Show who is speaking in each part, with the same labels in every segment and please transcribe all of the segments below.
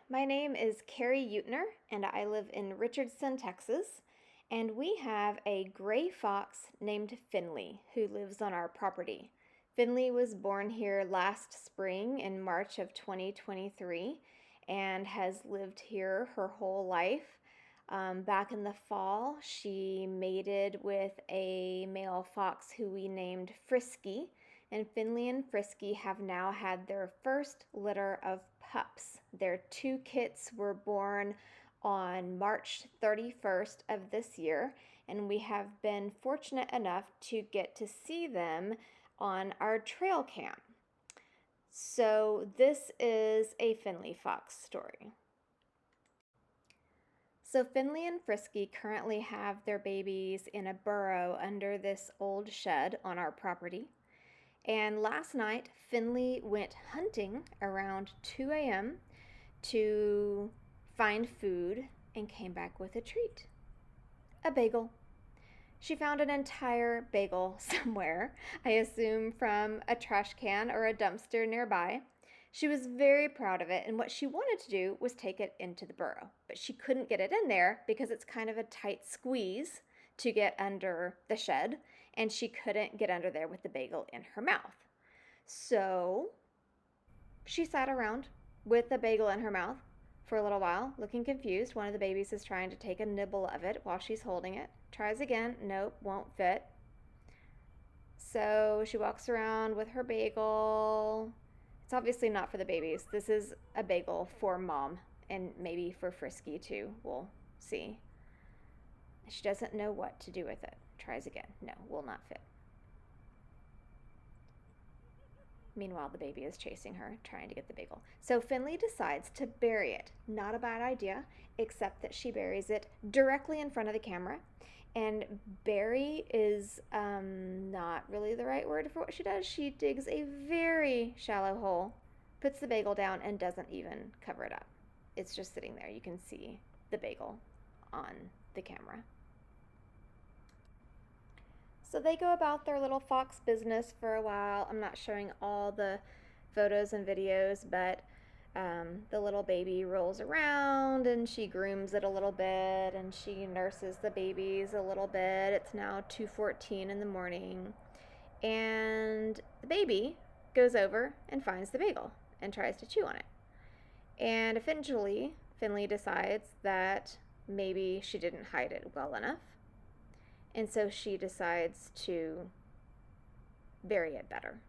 Speaker 1: my name is Carrie Utner, and I live in Richardson, Texas. And we have a gray fox named Finley who lives on our property. Finley was born here last spring in March of 2023 and has lived here her whole life. Back in the fall, she mated with a male fox who we named Frisky, and Finley and Frisky have now had their first litter of pups. Their two kits were born on March 31st of this year, and we have been fortunate enough to get to see them on our trail cam. So this is a Finley fox story. So Finley and Frisky currently have their babies in a burrow under this old shed on our property. And last night, Finley went hunting around 2 a.m. to find food and came back with a treat, a bagel. She found an entire bagel somewhere, I assume from a trash can or a dumpster nearby. She was very proud of it, and what she wanted to do was take it into the burrow, but she couldn't get it in there because it's kind of a tight squeeze to get under the shed, and she couldn't get under there with the bagel in her mouth. So she sat around with the bagel in her mouth for a little while, looking confused. One of the babies is trying to take a nibble of it while she's holding it. Tries again. Nope, won't fit. So she walks around with her bagel. It's obviously not for the babies. This is a bagel for mom and maybe for Frisky too. We'll see. She doesn't know what to do with it. Tries again. No, will not fit. Meanwhile, the baby is chasing her, trying to get the bagel. So Finley decides to bury it. Not a bad idea, except that she buries it directly in front of the camera. And bury is not really the right word for what she does. She digs a very shallow hole, puts the bagel down, and doesn't even cover it up. It's just sitting there. You can see the bagel on the camera. So they go about their little fox business for a while. I'm not showing all the photos and videos, but the little baby rolls around and she grooms it a little bit and she nurses the babies a little bit. It's now 2:14 in the morning. And the baby goes over and finds the bagel and tries to chew on it. And eventually, Finley decides that maybe she didn't hide it well enough. And so she decides to bury it better.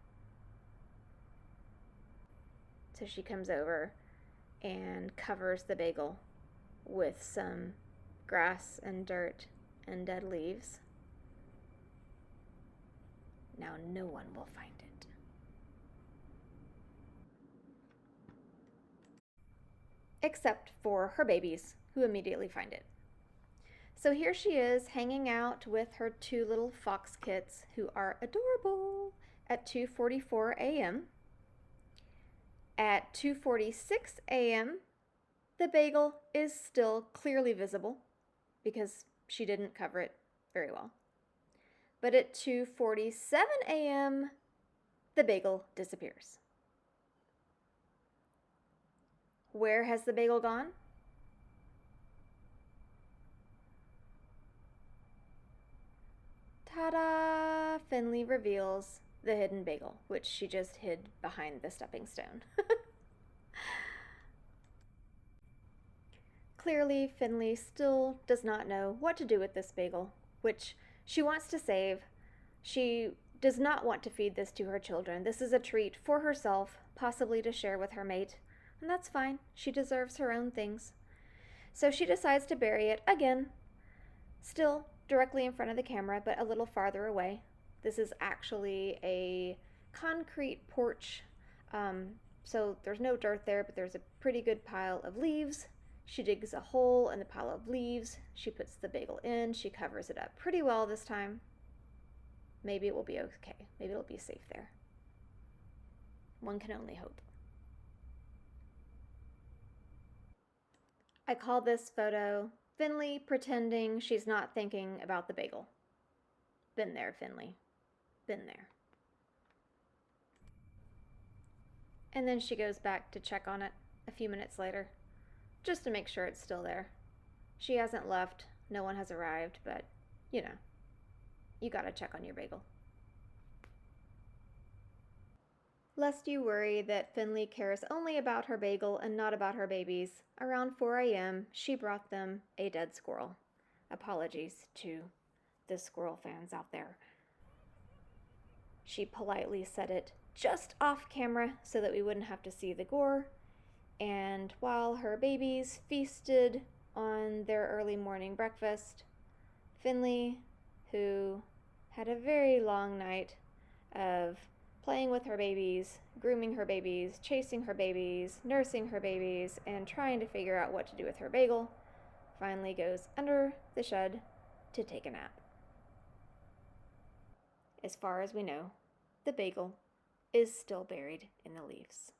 Speaker 1: So she comes over and covers the bagel with some grass and dirt and dead leaves. Now no one will find it. Except for her babies, who immediately find it. So here she is hanging out with her two little fox kits who are adorable at 2:44 a.m. At 2:46 a.m., the bagel is still clearly visible because she didn't cover it very well. But at 2:47 a.m., the bagel disappears. Where has the bagel gone? Ta-da! Finley reveals the hidden bagel, which she just hid behind the stepping stone. Clearly, Finley still does not know what to do with this bagel, which she wants to save. She does not want to feed this to her children. This is a treat for herself, possibly to share with her mate, and that's fine. She deserves her own things. So she decides to bury it again, still directly in front of the camera, but a little farther away. This is actually a concrete porch, so there's no dirt there, but there's a pretty good pile of leaves. She digs a hole in the pile of leaves. She puts the bagel in. She covers it up pretty well this time. Maybe it will be okay. Maybe it'll be safe there. One can only hope. I call this photo Finley pretending she's not thinking about the bagel. Been there, Finley. Been there. And then she goes back to check on it a few minutes later. just to make sure it's still there. She hasn't left, no one has arrived, but you know, you gotta check on your bagel. Lest you worry that Finley cares only about her bagel and not about her babies, around 4 a.m., she brought them a dead squirrel. Apologies to the squirrel fans out there. She politely set it just off camera so that we wouldn't have to see the gore, and while her babies feasted on their early morning breakfast, Finley, who had a very long night of playing with her babies, grooming her babies, chasing her babies, nursing her babies, and trying to figure out what to do with her bagel, finally goes under the shed to take a nap. As far as we know, the bagel is still buried in the leaves.